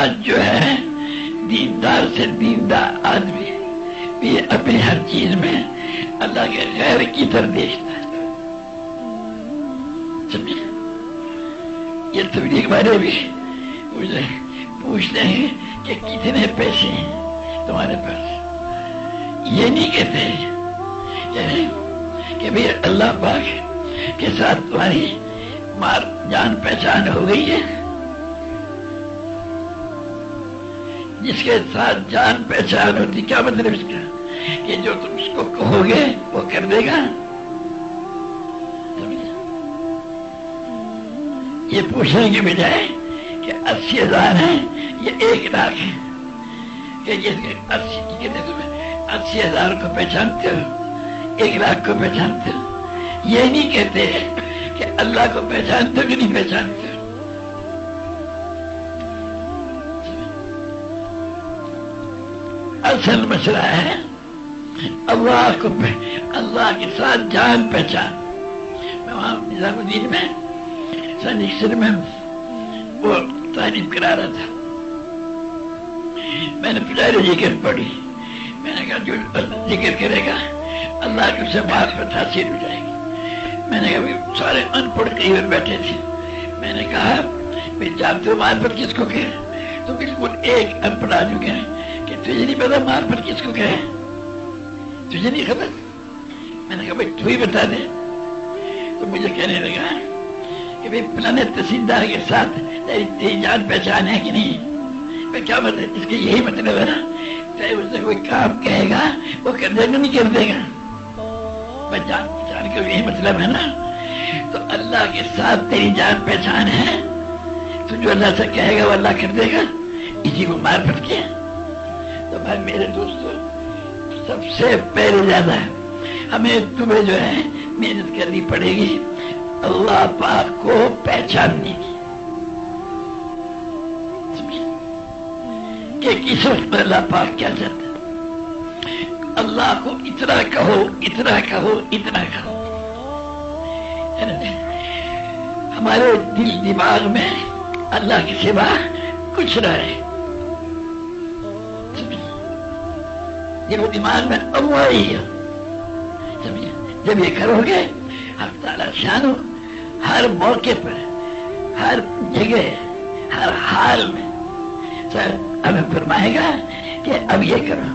آج جو ہے دیندار سے دیندار آدمی بھی اپنی ہر چیز میں اللہ کے غیر کی طرف دیکھتا ہے. سمجھے؟ یہ تبلیغ والے بھی پوچھتے ہیں کہ کتنے پیسے ہیں تمہارے پاس. یہ نہیں کہتے کہ بھئی اللہ پاک کے ساتھ تمہاری جان پہچان ہو گئی ہے. جس کے ساتھ جان پہچان ہوتی کیا مطلب اس کا؟ کہ جو تم اس کو کہو گے وہ کر دے گا. یہ پوچھنے کے بجائے کہ 80,000 ہیں یا 1 لاکھ ہے، کہ جس کے 80,000 کو پہچانتے ہو 1 لاکھ کو پہچانتے ہو. یہ نہیں کہتے کہ اللہ کو پہچانتے ہو کہ نہیں پہچانتے ہو. اصل مسئلہ ہے اللہ کے ساتھ جان پہچان. میں وہاں نظام الدین میں سنیکسر میں وہ تعلیم کرا رہا تھا. میں نے پجاری ذکر پڑھی. میں نے کہا جو ذکر کرے گا اللہ کے اسے معرفت حاصل ہو جائے گی. میں نے کہا سارے ان پڑھ کئی بیٹھے تھے. میں نے کہا جانتے ہو معرفت کس کو کہ؟ تو بالکل ایک ان پڑھ آدمی کہیں کہ تجھے نہیں پتا معرفت کس کو کہے؟ تجھے نہیں خبر؟ میں نے کہا بھائی تو ہی بتا دے. تو مجھے کہنے لگا کہ بھائی فلانے تحصیلدار کے ساتھ تیری جان پہچان ہے کہ نہیں؟ میں کیا مطلب؟ اس کے یہی مطلب ہے نا چاہے اس سے کوئی کام کہے گا وہ کر دے گا نہیں کر دے گا. میں جان پہچان کا یہی مطلب ہے نا. تو اللہ کے ساتھ تیری جان پہچان ہے تو جو اللہ سے کہے گا وہ اللہ کر دے گا. اسی کو معرفت کیا. تو بھائی میرے دوستو سب سے پہلے زیادہ ہمیں تمہیں جو ہے محنت کرنی پڑے گی اللہ پاک کو پہچاننے کی کہ کس وقت اللہ پاک کیا چاہتا ہے. اللہ کو اتنا کہو اتنا کہو اتنا کہو. ہمارے دل دماغ میں اللہ کے سوا کچھ نہ رہے. وہ دماغ میں اللہ ہی ہے. جب یہ کرو گے حق تعالیٰ شان ہر موقع پر ہر جگہ ہر حال میں سر ہمیں فرمائے گا کہ اب یہ کرو.